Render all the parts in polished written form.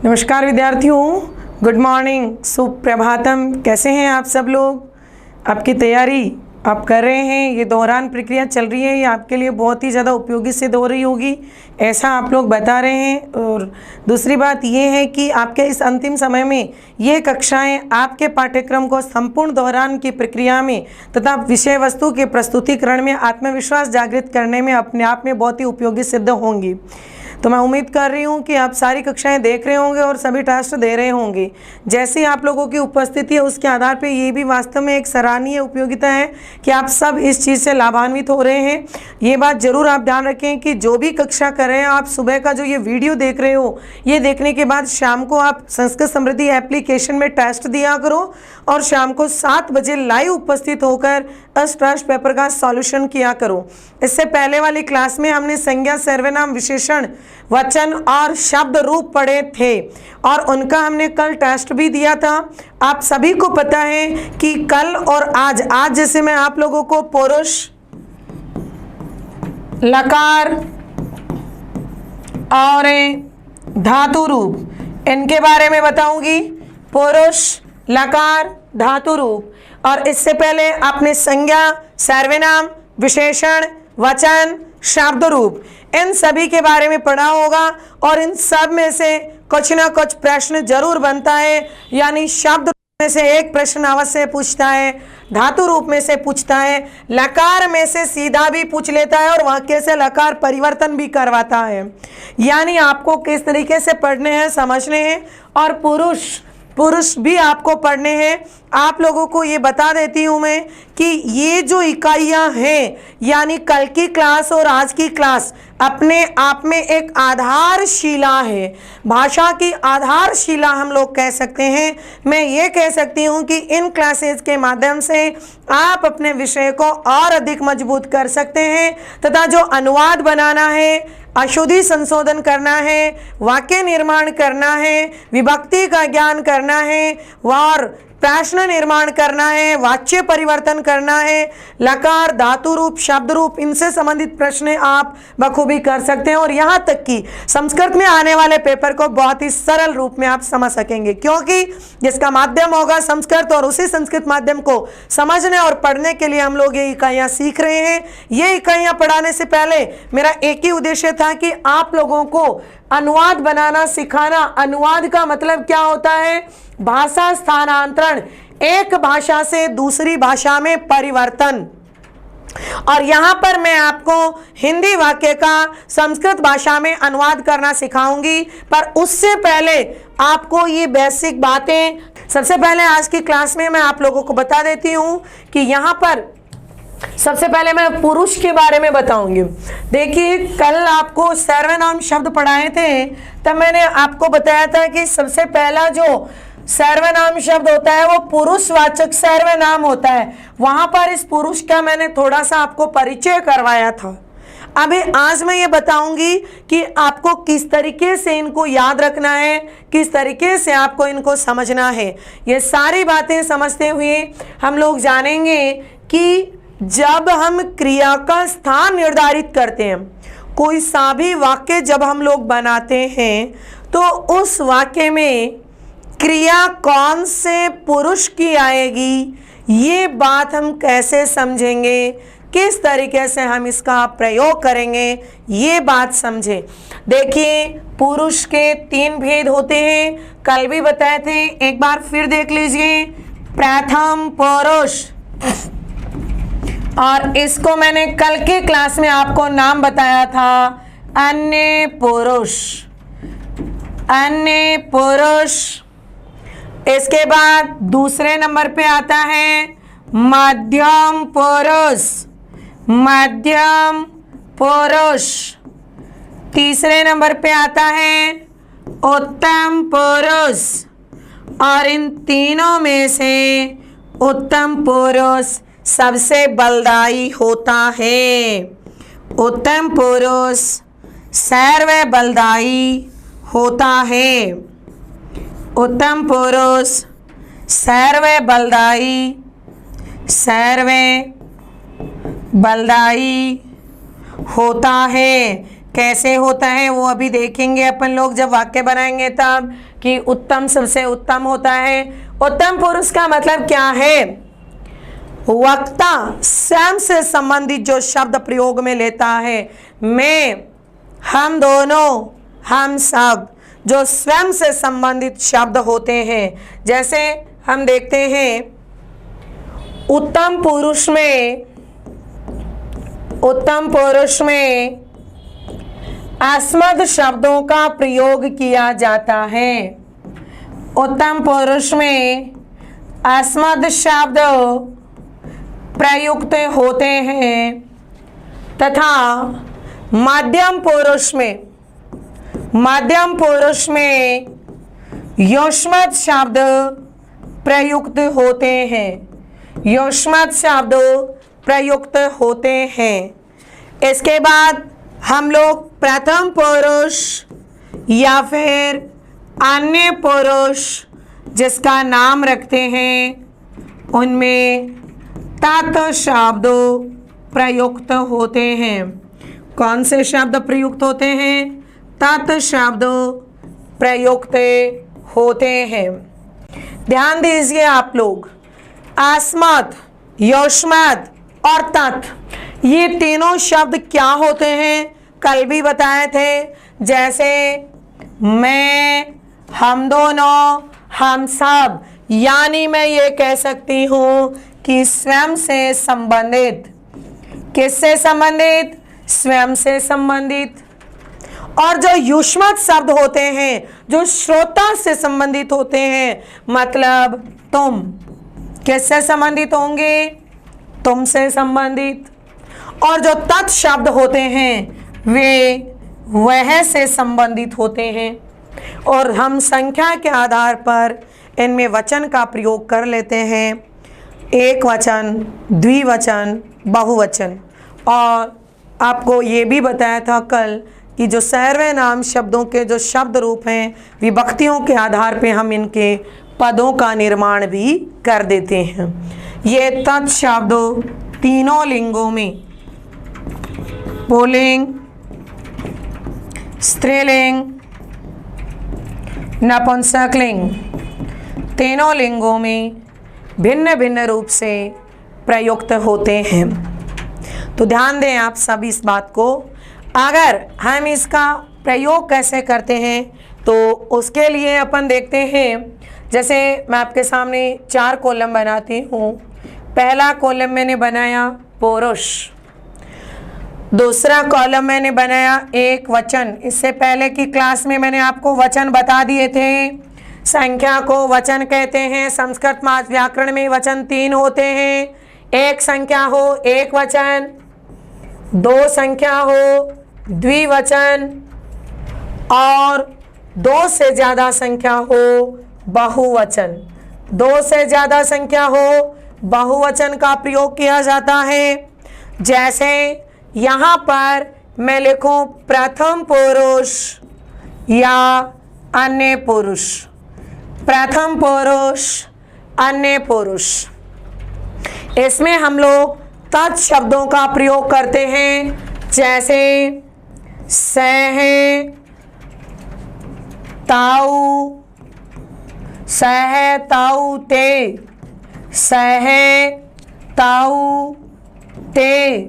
नमस्कार विद्यार्थियों, good morning, Suprabhatam. कैसे हैं आप सब लोग? आपकी तैयारी आप कर रहे हैं, ये दौरान प्रक्रिया चल रही है, ये आपके लिए बहुत ही ज़्यादा उपयोगी सिद्ध हो रही होगी, ऐसा आप लोग बता रहे हैं। और दूसरी बात ये है कि आपके इस अंतिम समय में ये कक्षाएं आपके पाठ्यक्रम को संपूर्ण दौरान की प्रक्रिया में तथा विषय वस्तु के प्रस्तुतिकरण में आत्मविश्वास जागृत करने में अपने आप में बहुत ही उपयोगी सिद्ध होंगी। तो मैं उम्मीद कर रही हूँ कि आप सारी कक्षाएं देख रहे होंगे और सभी टेस्ट दे रहे होंगे। जैसे ही आप लोगों की उपस्थिति है उसके आधार पे ये भी वास्तव में एक सराहनीय उपयोगिता है कि आप सब इस चीज़ से लाभान्वित हो रहे हैं। ये बात ज़रूर आप ध्यान रखें कि जो भी कक्षा कर रहे हैं आप सुबह का जो ये वीडियो देख रहे हो, ये देखने के बाद शाम को आप संस्कृत समृद्धि एप्लीकेशन में टेस्ट दिया करो और शाम को 7 बजे लाइव उपस्थित होकर टेस्ट पेपर का सॉल्यूशन किया करो। इससे पहले वाली क्लास में हमने संज्ञा, सर्वनाम, विशेषण, वचन और शब्द रूप पढ़े थे और उनका हमने कल टेस्ट भी दिया था। आप सभी को पता है कि कल और आज जैसे मैं आप लोगों को पुरुष, लकार और धातु रूप इनके बारे में बताऊंगी। पुरुष, लकार, धातु रूप। और इससे पहले आपने संज्ञा, सर्वनाम, विशेषण, वचन, शब्द रूप इन सभी के बारे में पढ़ा होगा और इन सब में से कुछ ना कुछ प्रश्न जरूर बनता है। यानी शब्द में से एक प्रश्न अवश्य पूछता है, धातु रूप में से पूछता है, लकार में से सीधा भी पूछ लेता है और वाक्य से लकार परिवर्तन भी करवाता है। यानी आपको किस तरीके से पढ़ने हैं, समझने हैं। और पुरुष भी आपको पढ़ने हैं। आप लोगों को ये बता देती हूँ मैं कि ये जो इकाइयाँ हैं, यानी कल की क्लास और आज की क्लास अपने आप में एक आधारशिला है, भाषा की आधारशिला हम लोग कह सकते हैं। मैं ये कह सकती हूँ कि इन क्लासेस के माध्यम से आप अपने विषय को और अधिक मजबूत कर सकते हैं तथा जो अनुवाद बनाना है, अशुद्धि संशोधन करना है, वाक्य निर्माण करना है, विभक्ति का ज्ञान करना है और प्रश्न निर्माण करना है, वाच्य परिवर्तन करना है, लकार, धातु रूप, शब्द रूप इनसे संबंधित प्रश्न आप बखूबी कर सकते हैं। और यहाँ तक कि संस्कृत में आने वाले पेपर को बहुत ही सरल रूप में आप समझ सकेंगे, क्योंकि जिसका माध्यम होगा संस्कृत और उसी संस्कृत माध्यम को समझने और पढ़ने के लिए हम लोग ये इकाइयाँ सीख रहे हैं। ये इकाइयाँ पढ़ाने से पहले मेरा एक ही उद्देश्य था कि आप लोगों को अनुवाद बनाना सिखाना। अनुवाद का मतलब क्या होता है? भाषा स्थानांतरण, एक भाषा से दूसरी भाषा में परिवर्तन। और यहाँ पर मैं आपको हिंदी वाक्य का संस्कृत भाषा में अनुवाद करना सिखाऊंगी, पर उससे पहले आपको ये बेसिक बातें सबसे पहले आज की क्लास में मैं आप लोगों को बता देती हूँ कि यहाँ पर सबसे पहले मैं पुरुष के बारे में बताऊंगी। देखिए, कल आपको सर्वनाम शब्द पढ़ाए थे, तब मैंने आपको बताया था कि सबसे पहला जो सर्वनाम शब्द होता है वो पुरुषवाचक सर्वनाम होता है। वहां पर इस पुरुष का मैंने थोड़ा सा आपको परिचय करवाया था। अभी आज मैं ये बताऊंगी कि आपको किस तरीके से इनको याद रखना है, किस तरीके से आपको इनको समझना है। ये सारी बातें समझते हुए हम लोग जानेंगे कि जब हम क्रिया का स्थान निर्धारित करते हैं, कोई सा भी वाक्य जब हम लोग बनाते हैं, तो उस वाक्य में क्रिया कौन से पुरुष की आएगी, ये बात हम कैसे समझेंगे, किस तरीके से हम इसका प्रयोग करेंगे, ये बात समझें। देखिए, पुरुष के 3 भेद होते हैं, कल भी बताए थे, एक बार फिर देख लीजिए। प्रथम पुरुष, और इसको मैंने कल के क्लास में आपको नाम बताया था अन्य पुरुष। अन्य पुरुष। इसके बाद दूसरे नंबर पे आता है मध्यम पुरुष। मध्यम पुरुष। तीसरे नंबर पे आता है उत्तम पुरुष। और इन तीनों में से उत्तम पुरुष सबसे बलदायी होता है। उत्तम पुरुष सर्व बलदायी होता है। उत्तम पुरुष सर्व बलदायी होता है। कैसे होता है वो अभी देखेंगे अपन लोग जब वाक्य बनाएंगे तब, कि उत्तम सबसे उत्तम होता है। उत्तम पुरुष का मतलब क्या है? वक्ता स्वयं से संबंधित जो शब्द प्रयोग में लेता है, मैं, हम दोनों, हम सब, जो स्वयं से संबंधित शब्द होते हैं। जैसे हम देखते हैं उत्तम पुरुष में अस्मद शब्दों का प्रयोग किया जाता है। उत्तम पुरुष में अस्मद शब्द प्रयुक्त होते हैं तथा मध्यम पुरुष में युष्मद शब्द प्रयुक्त होते हैं। युष्मद शब्द प्रयुक्त होते हैं। इसके बाद हम लोग प्रथम पुरुष या फिर अन्य पुरुष जिसका नाम रखते हैं, उनमें तत् शब्द प्रयुक्त होते हैं। कौन से शब्द प्रयुक्त होते हैं? तत् शब्द प्रयुक्त होते हैं। ध्यान दीजिए आप लोग, अस्मद, युष्मद और तत्, ये तीनों शब्द क्या होते हैं? कल भी बताए थे। जैसे मैं, हम दोनों, हम सब, यानी मैं ये कह सकती हूँ कि स्वयं से संबंधित। किससे संबंधित? स्वयं से संबंधित। और जो युष्मद शब्द होते हैं, जो श्रोता से संबंधित होते हैं, मतलब तुम, किससे संबंधित होंगे? तुमसे संबंधित। और जो तत् शब्द होते हैं वे वह से संबंधित होते हैं। और हम संख्या के आधार पर इनमें वचन का प्रयोग कर लेते हैं, एक वचन, द्विवचन, बहुवचन। और आपको ये भी बताया था कल कि जो सर्वनाम शब्दों के जो शब्द रूप हैं, विभक्तियों के आधार पे हम इनके पदों का निर्माण भी कर देते हैं। ये तत् शब्द तीनों लिंगों में, पुल्लिंग, स्त्रीलिंग, नपुंसकलिंग, तीनों लिंगों में भिन्न भिन्न रूप से प्रयुक्त होते हैं। तो ध्यान दें आप सब इस बात को। अगर हम इसका प्रयोग कैसे करते हैं तो उसके लिए अपन देखते हैं। जैसे मैं आपके सामने 4 कॉलम बनाती हूँ। पहला कॉलम मैंने बनाया पुरुष, दूसरा कॉलम मैंने बनाया एक वचन। इससे पहले की क्लास में मैंने आपको वचन बता दिए थे। संख्या को वचन कहते हैं। संस्कृत व्याकरण में वचन 3 होते हैं। एक संख्या हो एक वचन, 2 संख्या हो द्विवचन, और 2 से ज़्यादा संख्या हो बहुवचन। 2 से ज़्यादा संख्या हो बहुवचन का प्रयोग किया जाता है। जैसे यहाँ पर मैं लिखूँ प्रथम पुरुष या अन्य पुरुष। प्रथम पुरुष, अन्य पुरुष, इसमें हम लोग तत् शब्दों का प्रयोग करते हैं। जैसे सह, ताऊ, सह ताऊ ते, सह ताऊ ते।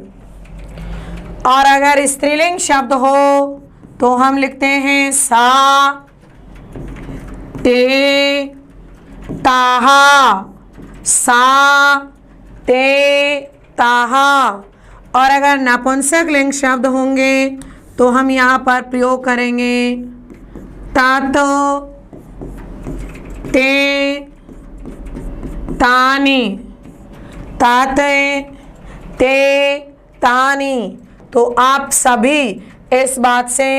और अगर स्त्रीलिंग शब्द हो तो हम लिखते हैं सा ते ताहा, सा ते ताहा। और अगर नपुंसक लिंग शब्द होंगे तो हम यहाँ पर प्रयोग करेंगे तात, ते, तानी, ताते, ते, तानी। तो आप सभी इस बात से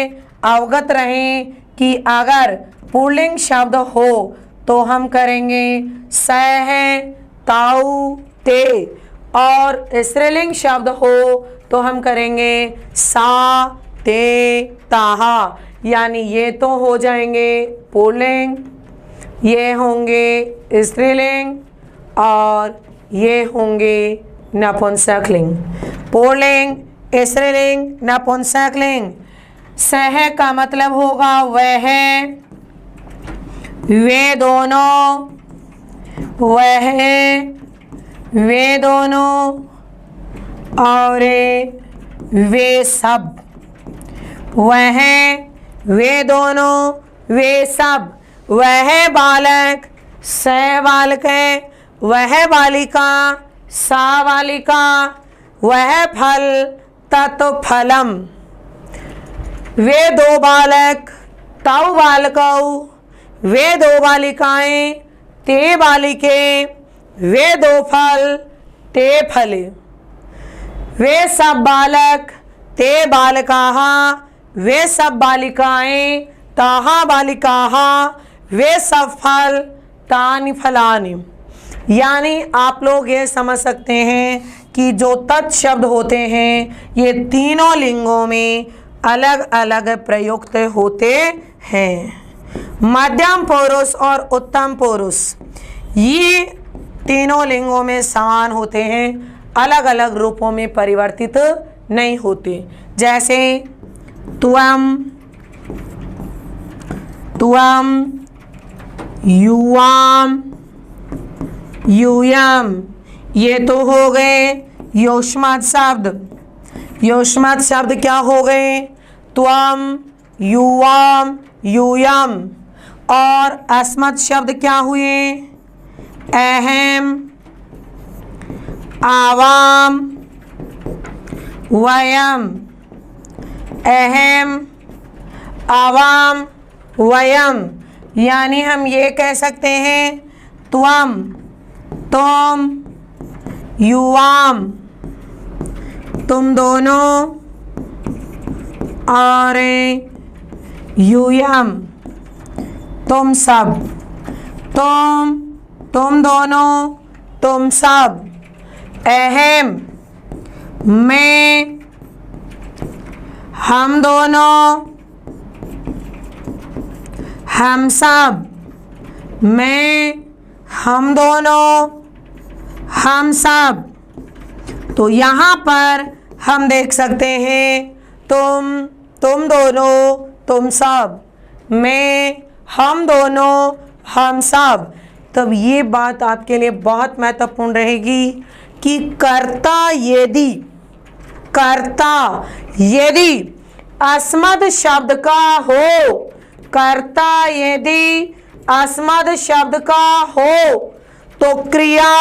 अवगत रहें कि अगर पुल्लिंग शब्द हो तो हम करेंगे सह, ताऊ, ते, और स्त्रीलिंग शब्द हो तो हम करेंगे सा, ते, ताहा। यानी ये तो हो जाएंगे पुल्लिंग, ये होंगे स्त्रीलिंग और ये होंगे नपुंसकलिंग। पुल्लिंग, स्त्रीलिंग, नपुंसकलिंग। सह का मतलब होगा वह, वे दोनों, वह, वे दोनों, और वे सब, वह, वे दोनों, वे सब। वह बालक, स बालक, वह बालिका, सा बालिका, वह फल, तत्फलम। वे दो बालक, तौ बालकौ, वे दो बालिकाएं, ते बालिके, वे दो फल, ते फले। वे सब बालक, ते बालकाः, वे सब बालिकाएं, ताः बालिकाः, वे सब फल, तानि फलानि। यानी आप लोग ये समझ सकते हैं कि जो तत् शब्द होते हैं ये तीनों लिंगों में अलग अलग प्रयुक्त होते हैं। मध्यम पुरुष और उत्तम पुरुष ये तीनों लिंगों में समान होते हैं, अलग अलग रूपों में परिवर्तित नहीं होते। जैसे त्वम, त्वम, युवाम, यूयम, ये तो हो गए योष्मत शब्द। योष्मत शब्द क्या हो गए? त्वम, युवाम, यूयम। और अस्मत् शब्द क्या हुए? अहम, आवाम, वयम। अहम, आवाम, वयम। यानी हम ये कह सकते हैं त्वम, तुम, युवाम, तुम दोनों, और यूयम, तुम सब। तुम दोनों, तुम सब। अहम, मैं, हम दोनों, हम सब। मैं, हम दोनों, हम सब। तो यहाँ पर हम देख सकते हैं तुम दोनों, तुम सब। मैं, हम दोनों, हम सब। तब ये बात आपके लिए बहुत महत्वपूर्ण रहेगी कि कर्ता यदि अस्मद शब्द का हो, कर्ता यदि अस्मद शब्द का हो तो क्रिया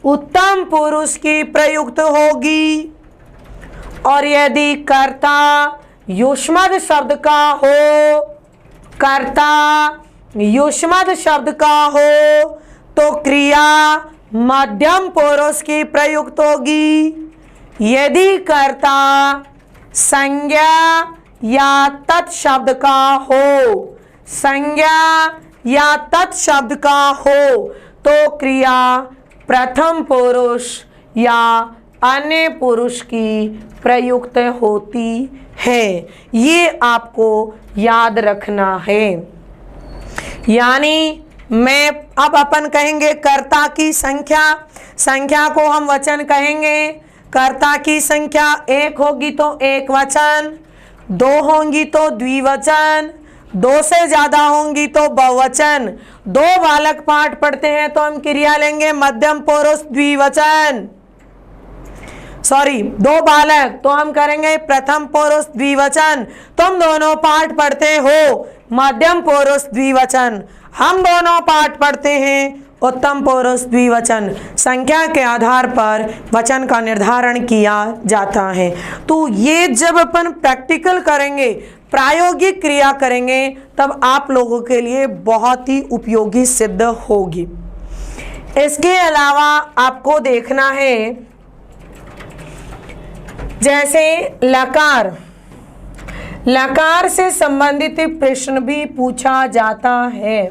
उत्तम पुरुष की प्रयुक्त होगी, और यदि कर्ता युष्मद शब्द का हो, कर्ता युष्मद शब्द का हो तो क्रिया मध्यम पुरुष की प्रयुक्त होगी। यदि कर्ता संज्ञा या तत्शब्द का हो, संज्ञा या तत्शब्द का हो तो क्रिया प्रथम पुरुष या अन्य पुरुष की प्रयुक्त होती है। ये आपको याद रखना है। यानी मैं अब अपन कहेंगे कर्ता की संख्या को हम वचन कहेंगे। कर्ता की संख्या एक होगी तो एक वचन, दो होंगी तो द्विवचन, दो से ज्यादा होंगी तो बहुवचन। दो बालक पाठ पढ़ते हैं तो हम क्रिया लेंगे मध्यम पुरुष द्विवचन। दो बालक तो हम करेंगे प्रथम पुरुष द्विवचन। तुम दोनों पाठ पढ़ते हो मध्यम पुरुष द्विवचन। हम दोनों पाठ पढ़ते हैं उत्तम पुरुष द्विवचन। संख्या के आधार पर वचन का निर्धारण किया जाता है। तो ये जब अपन प्रैक्टिकल करेंगे, प्रायोगिक क्रिया करेंगे, तब आप लोगों के लिए बहुत ही उपयोगी सिद्ध होगी। इसके अलावा आपको देखना है जैसे लकार से संबंधित प्रश्न भी पूछा जाता है।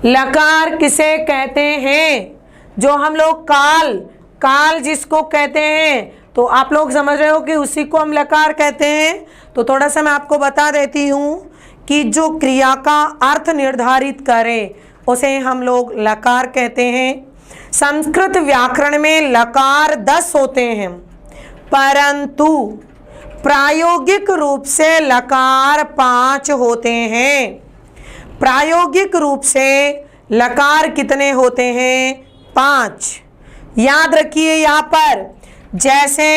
लकार किसे कहते हैं? जो हम लोग काल जिसको कहते हैं, तो आप लोग समझ रहे हो कि उसी को हम लकार कहते हैं। तो थोड़ा सा मैं आपको बता देती हूँ कि जो क्रिया का अर्थ निर्धारित करे उसे हम लोग लकार कहते हैं। संस्कृत व्याकरण में लकार 10 होते हैं, प्रायोगिक रूप से लकार 5 होते हैं। प्रायोगिक रूप से लकार कितने होते हैं? 5। याद रखिए यहाँ पर, जैसे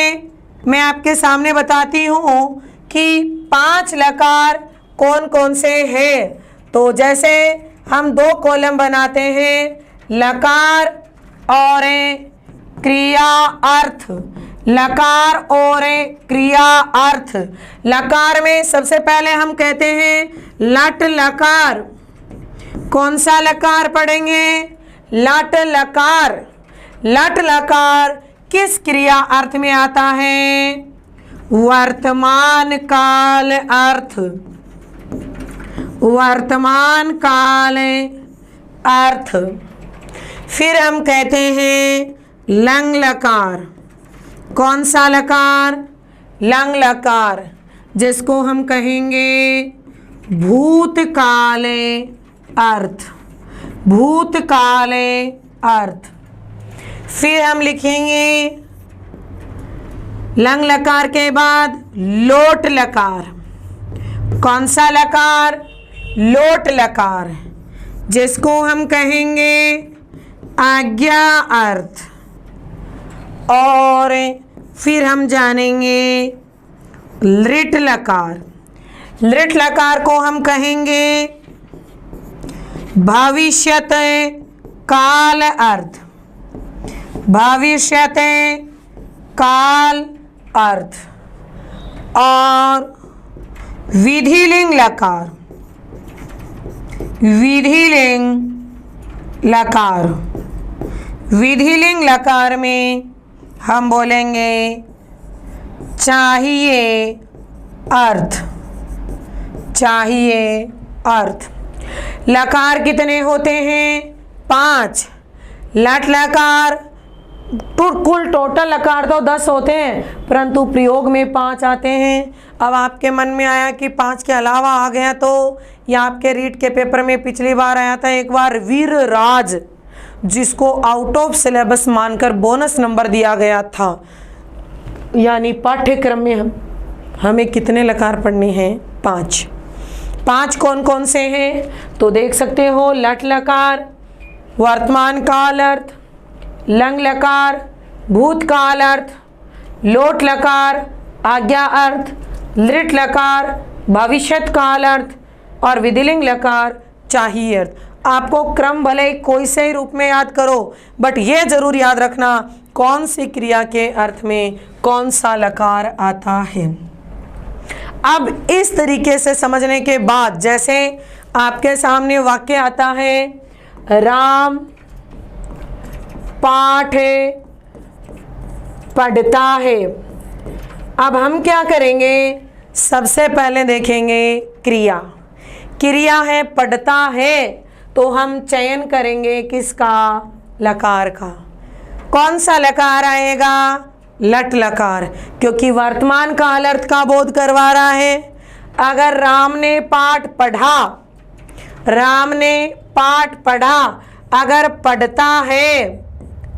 मैं आपके सामने बताती हूँ कि 5 लकार कौन कौन से हैं। तो जैसे हम 2 कॉलम बनाते हैं, लकार और क्रिया अर्थ, लकार और क्रिया अर्थ। लकार में सबसे पहले हम कहते हैं लट लकार। कौन सा लकार पढ़ेंगे? लट लकार। लट लकार किस क्रिया अर्थ में आता है? वर्तमान काल अर्थ। वर्तमान काल अर्थ। फिर हम कहते हैं लंग लकार। कौन सा लकार? लंग लकार, जिसको हम कहेंगे भूतकाल अर्थ। भूतकाल अर्थ। फिर हम लिखेंगे लंग लकार के बाद लोट लकार। कौन सा लकार? लोट लकार, जिसको हम कहेंगे आज्ञा अर्थ। और फिर हम जानेंगे लृट लकार। लृट लकार को हम कहेंगे भविष्यत काल अर्थ। भविष्यत काल अर्थ। और विधिलिंग लकार। विधिलिंग लकार। विधिलिंग लकार में हम बोलेंगे चाहिए अर्थ। चाहिए अर्थ। लकार कितने होते हैं? 5। लट लकार, कुल टोटल लकार तो 10 होते हैं, परंतु प्रयोग में 5 आते हैं। अब आपके मन में आया कि 5 के अलावा आ गया, तो यह आपके रीट के पेपर में पिछली बार आया था एक बार वीर राज, जिसको आउट ऑफ सिलेबस मानकर बोनस नंबर दिया गया था। यानी पाठ्यक्रम में हमें कितने लकार पढ़ने हैं? 5। 5 कौन कौन से हैं? तो देख सकते हो, लट लकार वर्तमान काल अर्थ, लंग लकार भूतकाल अर्थ, लोट लकार आज्ञा अर्थ, लृट लकार भविष्यत काल अर्थ और विधिलिंग लकार चाहिए अर्थ। आपको क्रम भले कोई से ही रूप में याद करो, बट ये जरूर याद रखना कौन सी क्रिया के अर्थ में कौन सा लकार आता है। अब इस तरीके से समझने के बाद, जैसे आपके सामने वाक्य आता है, राम पाठ पढ़ता है। अब हम क्या करेंगे? सबसे पहले देखेंगे क्रिया। क्रिया है पढ़ता है, तो हम चयन करेंगे किसका? लकार का। कौन सा लकार आएगा? लट लकार, क्योंकि वर्तमान काल अर्थ का बोध करवा रहा है। अगर राम ने पाठ पढ़ा, राम ने पाठ पढ़ा, अगर पढ़ता है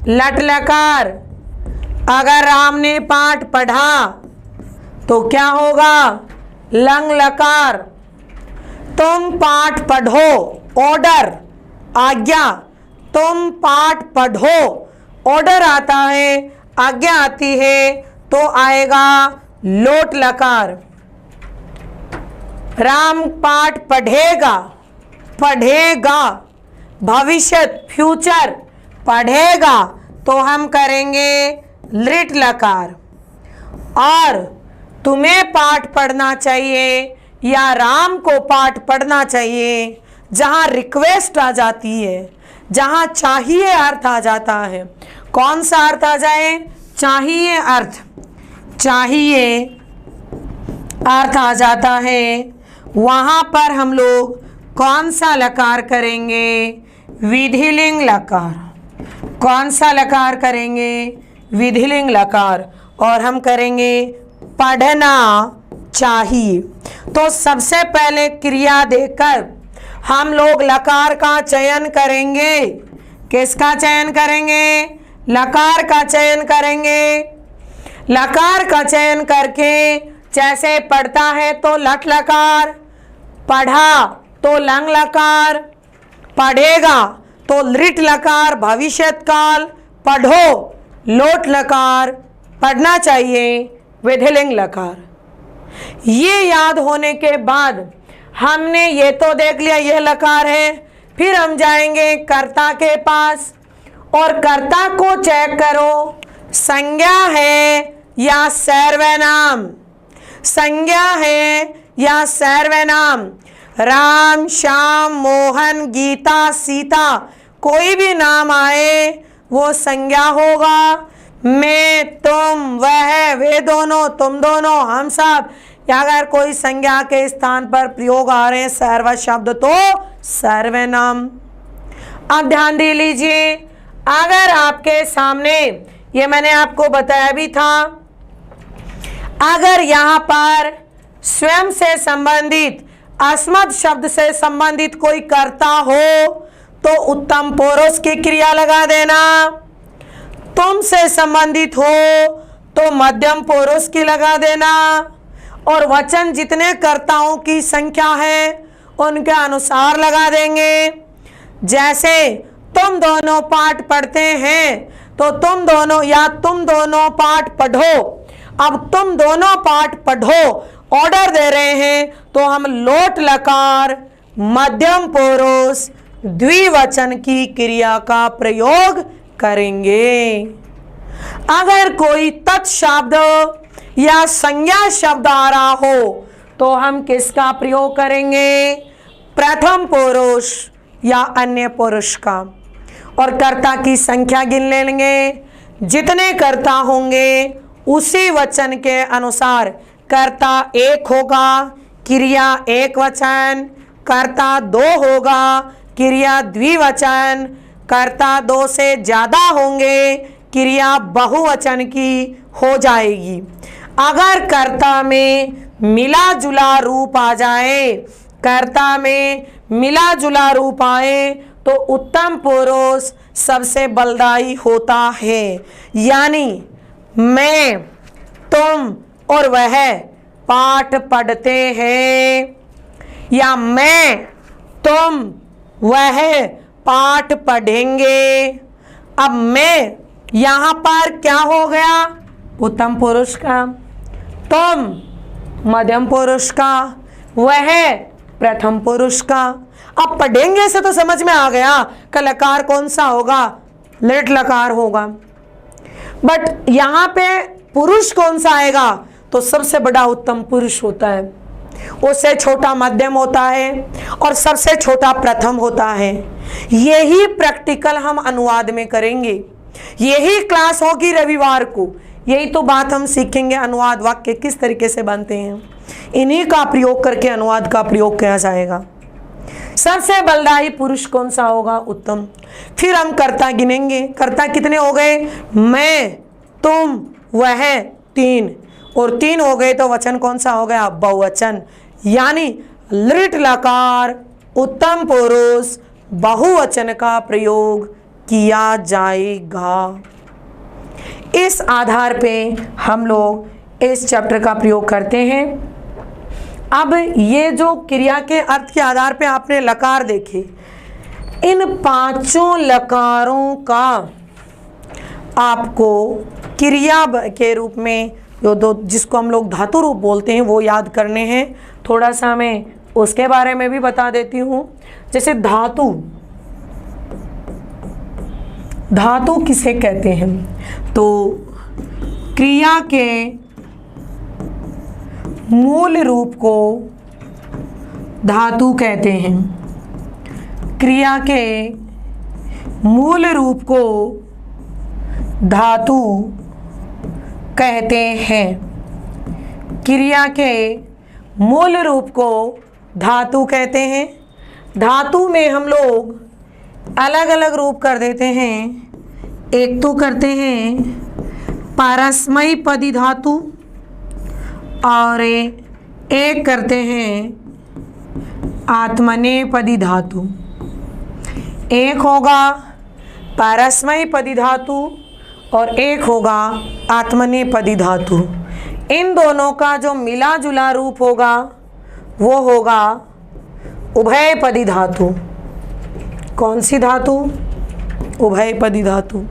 लट लकार, अगर राम ने पाठ पढ़ा तो क्या होगा? लंग लकार। तुम पाठ पढ़ो, ऑर्डर आज्ञा, तुम पाठ पढ़ो, ऑर्डर आता है, आज्ञा आती है, तो आएगा लोट लकार। राम पाठ पढ़ेगा, पढ़ेगा भविष्यत फ्यूचर, पढ़ेगा, तो हम करेंगे लृट लकार। और तुम्हें पाठ पढ़ना चाहिए या राम को पाठ पढ़ना चाहिए, जहाँ रिक्वेस्ट आ जाती है, जहाँ चाहिए अर्थ आ जाता है। कौन सा अर्थ आ जाए? चाहिए अर्थ। चाहिए अर्थ आ जाता है, वहाँ पर हम लोग कौन सा लकार करेंगे? विधिलिंग लकार। कौन सा लकार करेंगे? विधिलिंग लकार। और हम करेंगे पढ़ना चाहिए। तो सबसे पहले क्रिया देकर हम लोग लकार का चयन करेंगे। किसका चयन करेंगे? लकार का चयन करेंगे। लकार का चयन करके जैसे पढ़ता है तो लट लकार, पढ़ा तो लंग लकार, पढ़ेगा तो लिट लकार भविष्यत काल, पढ़ो लोट लकार, पढ़ना चाहिए विधिलिंग लकार। ये याद होने के बाद हमने ये तो देख लिया ये लकार है, फिर हम जाएंगे कर्ता के पास और कर्ता को चेक करो, संज्ञा है या सर्वनाम, संज्ञा है या सर्वनाम। राम, श्याम, मोहन, गीता, सीता कोई भी नाम आए वो संज्ञा होगा। मैं, तुम, वह, वे दोनों, तुम दोनों, हम सब, या अगर कोई संज्ञा के स्थान पर प्रयोग आ रहे हैं सर्व शब्द तो सर्वनाम। अब ध्यान दे लीजिए, अगर आपके सामने ये मैंने आपको बताया भी था, अगर यहाँ पर स्वयं से संबंधित अस्मत् शब्द से संबंधित कोई कर्ता हो तो उत्तम पुरुष की क्रिया लगा देना, तुम से संबंधित हो तो मध्यम पुरुष की लगा देना, और वचन जितने कर्ताओं की संख्या है उनके अनुसार लगा देंगे। जैसे तुम दोनों पाठ पढ़ते हैं तो तुम दोनों या तुम दोनों पाठ पढ़ो। अब तुम दोनों पाठ पढ़ो ऑर्डर दे रहे हैं तो हम लोट लकार मध्यम पुरुष द्विवचन की क्रिया का प्रयोग करेंगे। अगर कोई तत्शब्द या संज्ञा शब्द आ रहा हो तो हम किसका प्रयोग करेंगे? प्रथम पुरुष या अन्य पुरुष का, और कर्ता की संख्या गिन लेंगे। जितने कर्ता होंगे उसी वचन के अनुसार कर्ता एक होगा, क्रिया एक वचन, कर्ता दो होगा, क्रिया द्विवचन, कर्ता दो से ज़्यादा होंगे, क्रिया बहुवचन की हो जाएगी। अगर कर्ता में मिला जुला रूप आ जाए, कर्ता में मिला जुला रूप आए तो उत्तम पुरुष सबसे बलदायी होता है। यानी मैं, तुम और वह पाठ पढ़ते हैं, या मैं, तुम, वह पाठ पढ़ेंगे। अब मैं यहाँ पर क्या हो गया? उत्तम पुरुष का, तुम मध्यम पुरुष का, वह प्रथम पुरुष का। अब पढ़ेंगे से तो समझ में आ गया कि लकार कौन सा होगा, लिट लकार होगा। बट यहाँ पे पुरुष कौन सा आएगा? तो सबसे बड़ा उत्तम पुरुष होता है, उससे छोटा मध्यम होता है और सबसे छोटा प्रथम होता है। यही प्रैक्टिकल हम अनुवाद में करेंगे, यही क्लास होगी रविवार को, यही तो बात हम सीखेंगे। अनुवाद वाक्य किस तरीके से बनते हैं, इन्हीं का प्रयोग करके अनुवाद का प्रयोग किया जाएगा। सबसे बलदायी पुरुष कौन सा होगा? उत्तम। फिर हम कर्ता गिनेंगे, कर्ता कितने हो गए? मैं, तुम, वह, तीन, और तीन हो गए तो वचन कौन सा हो गया? बहुवचन। यानी लिट लकार उत्तम पुरुष बहुवचन का प्रयोग किया जाएगा। इस आधार पे हम लोग इस चैप्टर का प्रयोग करते हैं। अब ये जो क्रिया के अर्थ के आधार पे आपने लकार देखे, इन पांचों लकारों का आपको क्रिया के रूप में जो दो जिसको हम लोग धातु रूप बोलते हैं वो याद करने हैं। थोड़ा सा मैं उसके बारे में भी बता देती हूँ। जैसे धातु, धातु किसे कहते हैं? तो क्रिया के मूल रूप को धातु कहते हैं। क्रिया के मूल रूप को धातु कहते हैं। क्रिया के मूल रूप को धातु कहते हैं। धातु में हम लोग अलग अलग रूप कर देते हैं। एक तो करते हैं पारस्मयी पदी धातु, और एक करते हैं आत्मनेपदी धातु। एक होगा पारस्मयी पदी धातु और एक होगा आत्मनेपदी धातु। इन दोनों का जो मिला जुला रूप होगा वो होगा उभयपदी धातु। कौन सी धातु? उभयपदी धातु।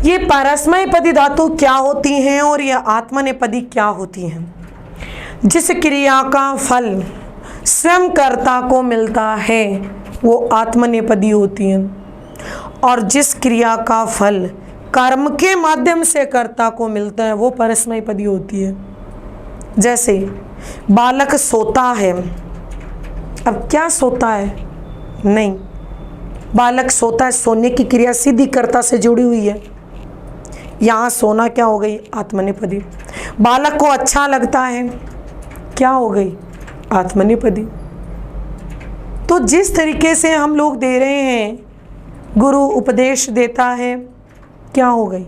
ये परस्मैपदी धातु क्या होती हैं और ये आत्मनेपदी क्या होती हैं? जिस क्रिया का फल स्वयं कर्ता को मिलता है वो आत्मनेपदी होती है, और जिस क्रिया का फल कर्म के माध्यम से कर्ता को मिलता है वो परस्मैपदी होती है। जैसे बालक सोता है, अब क्या सोता है? नहीं, बालक सोता है, सोने की क्रिया सीधी कर्ता से जुड़ी हुई है। यहाँ सोना क्या हो गई? आत्मनेपदी। बालक को अच्छा लगता है, क्या हो गई? आत्मनेपदी। तो जिस तरीके से हम लोग दे रहे हैं, गुरु उपदेश देता है, क्या हो गई?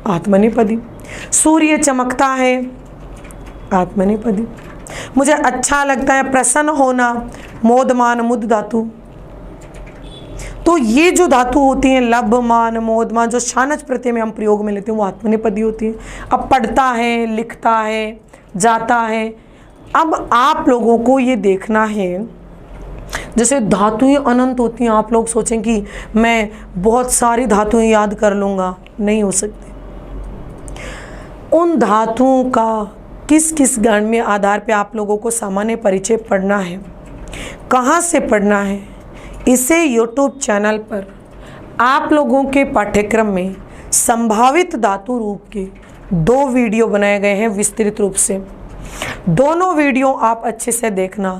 आत्मनेपदी। सूर्य चमकता है, आत्मनेपदी। मुझे अच्छा लगता है, प्रसन्न होना, मोदमान मुद धातु। तो ये जो धातु होती हैं लब मान मोद मान, जो शानच प्रत्यय में हम प्रयोग में लेते हैं वो आत्मनेपदी होती है। अब पढ़ता है, लिखता है, जाता है। अब आप लोगों को ये देखना है, जैसे धातुएं अनंत होती हैं, आप लोग सोचें कि मैं बहुत सारी धातुएं याद कर लूँगा, नहीं हो सकती। उन धातुओं का किस किस गण में आधार पे आप लोगों को सामान्य परिचय पढ़ना है, कहाँ से पढ़ना है, इसे YouTube चैनल पर आप लोगों के पाठ्यक्रम में संभावित धातु रूप के 2 वीडियो बनाए गए हैं विस्तृत रूप से। दोनों वीडियो आप अच्छे से देखना।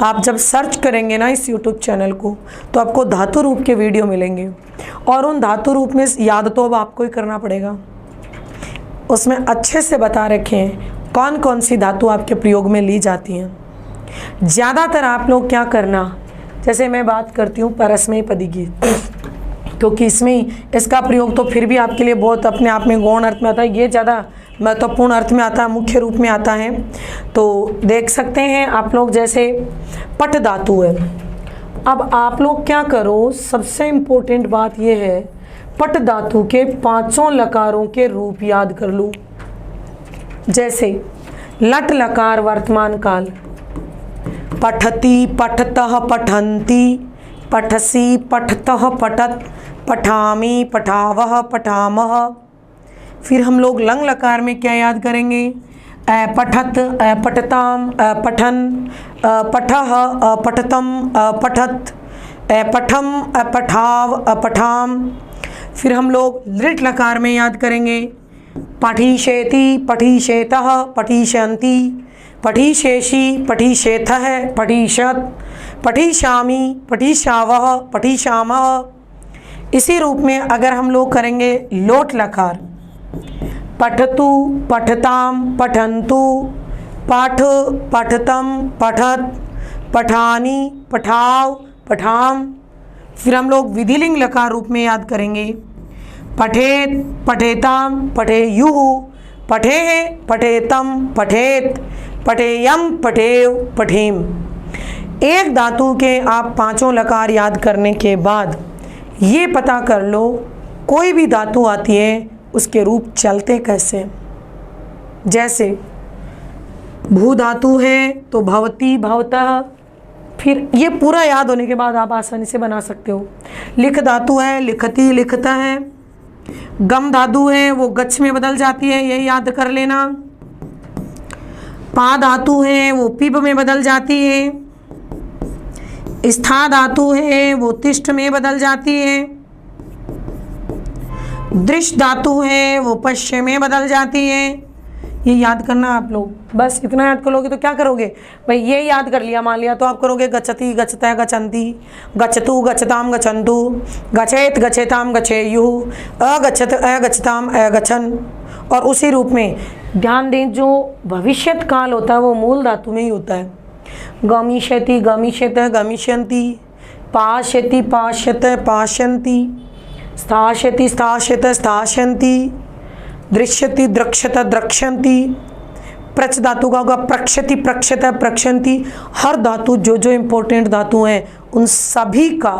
आप जब सर्च करेंगे ना इस YouTube चैनल को तो आपको धातु रूप के वीडियो मिलेंगे, और उन धातु रूप में याद तो अब आपको ही करना पड़ेगा। उसमें अच्छे से बता रखे हैं कौन कौन सी धातु आपके प्रयोग में ली जाती हैं। ज़्यादातर आप लोग क्या करना, जैसे मैं बात करती हूँ परस्मैपदी की, क्योंकि इसमें इसका प्रयोग तो फिर भी आपके लिए बहुत अपने आप में गौण अर्थ में आता है, ये ज़्यादा महत्वपूर्ण अर्थ में आता है, मुख्य रूप में आता है। तो देख सकते हैं आप लोग, जैसे पट धातु है। अब आप लोग क्या करो, सबसे इम्पोर्टेंट बात ये है, पट धातु के 5 लकारों के रूप याद कर लो। जैसे लट लकार वर्तमान काल, पठति पठतः पठन्ति, पठसि पठतः पठत, पठामि पठावः पठामः। फिर हम लोग लंग लकार में क्या याद करेंगे? पठत पठताम पठन, पठः पठतम पठत, पठम पठाव पठाम। फिर हम लोग लृट लकार में याद करेंगे पठिषेति पठिषेतः पठिषन्ति, पठिषेषि पठिषेथः पठिषत्, पठिषामि पठिषावः पठिषामः। इसी रूप में अगर हम लोग करेंगे लोट लकार, पठतु पठताम पठन्तु, पाठ पठतम पठत, पठानि पठाव पठाम। फिर हम लोग विधिलिंग लकार रूप में याद करेंगे पठेत पठेताम पठेयुः, पठेः पठेतम पठेत, पठेयम पठेव पठेम। एक धातु के आप 5 लकार याद करने के बाद ये पता कर लो कोई भी धातु आती है उसके रूप चलते कैसे। जैसे भू धातु है तो भवती भवतः, फिर ये पूरा याद होने के बाद आप आसानी से बना सकते हो। लिख धातु है, लिखती लिखता है। गम धातु है वो गच्छ में बदल जाती है, ये याद कर लेना। पा धातु है वो पिब में बदल जाती है। स्था धातु है वो तिष्ठ में बदल जाती है। दृश्य धातु है वो पश्चिम में बदल जाती है। ये याद करना आप लोग, बस इतना याद कर लोगे तो क्या करोगे भाई, ये याद कर लिया मान लिया तो आप करोगे गच्छति गच्छतः गच्छन्ति, गच्छतु गच्छताम गच्छन्तु, गच्छेत गच्छेताम गच्छेयुः, अगच्छत अगच्छताम अगच्छन्। और उसी रूप में ध्यान दें जो भविष्यत काल होता है वो मूल धातु में ही होता है। गमिष्यति गमिष्यतः गमिष्यन्ति, पाश्यति पाश्यतः पाश्यन्ति, स्थास्यति स्थास्यतः स्थास्यन्ति, दृश्यति द्रक्ष्यत द्रक्ष्यन्ति, प्रच धातु का होगा प्रक्षति, प्रक्षत, प्रक्षंति। हर धातु जो जो इंपॉर्टेंट धातु हैं उन सभी का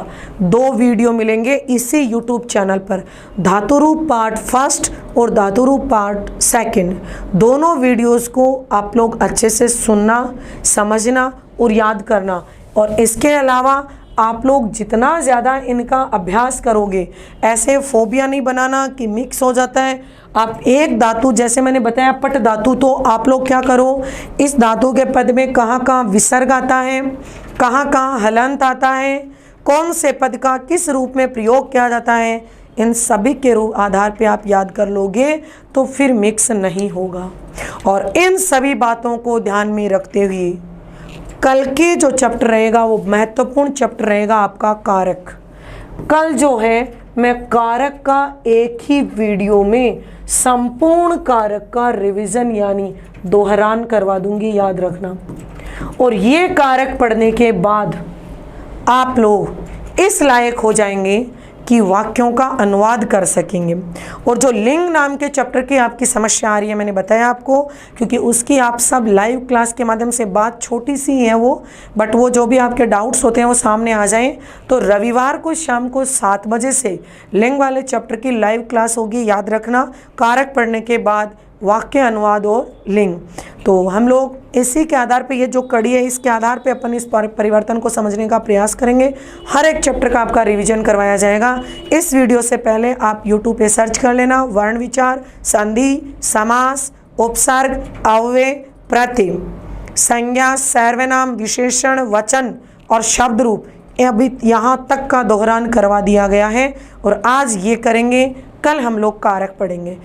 2 वीडियो मिलेंगे इसी यूट्यूब चैनल पर। धातु रूप पार्ट फर्स्ट और धातु रूप पार्ट सेकंड, दोनों वीडियोस को आप लोग अच्छे से सुनना, समझना और याद करना। और इसके अलावा आप लोग जितना ज़्यादा इनका अभ्यास करोगे, ऐसे फोबिया नहीं बनाना कि मिक्स हो जाता है। आप एक धातु, जैसे मैंने बताया पट धातु, तो आप लोग क्या करो, इस धातु के पद में कहाँ कहाँ विसर्ग आता है, कहाँ कहाँ हलंत आता है, कौन से पद का किस रूप में प्रयोग किया जाता है, इन सभी के आधार पे आप याद कर लोगे तो फिर मिक्स नहीं होगा। और इन सभी बातों को ध्यान में रखते हुए कल के जो चैप्टर रहेगा वो महत्वपूर्ण चैप्टर रहेगा आपका कारक। कल जो है मैं कारक का एक ही वीडियो में संपूर्ण कारक का रिवीजन यानी दोहरान करवा दूंगी, याद रखना। और ये कारक पढ़ने के बाद आप लोग इस लायक हो जाएंगे कि वाक्यों का अनुवाद कर सकेंगे। और जो लिंग नाम के चैप्टर की आपकी समस्या आ रही है, मैंने बताया आपको, क्योंकि उसकी आप सब लाइव क्लास के माध्यम से, बात छोटी सी है वो, बट वो जो भी आपके डाउट्स होते हैं वो सामने आ जाएं। तो रविवार को शाम को 7 बजे से लिंग वाले चैप्टर की लाइव क्लास होगी, याद रखना। कारक पढ़ने के बाद वाक्य अनुवाद और लिंग। तो हम लोग इसी के आधार पे, ये जो कड़ी है इसके आधार पे अपन इस परिवर्तन को समझने का प्रयास करेंगे। हर एक चैप्टर का आपका रिवीजन करवाया जाएगा। इस वीडियो से पहले आप यूट्यूब पे सर्च कर लेना वर्ण विचार, संधि, समास, उपसर्ग, अव्यय, प्रत्यय, संज्ञा, सर्वनाम, विशेषण, वचन और शब्द रूप, अभी यहाँ तक का दोहरान करवा दिया गया है। और आज ये करेंगे, कल हम लोग कारक पढ़ेंगे।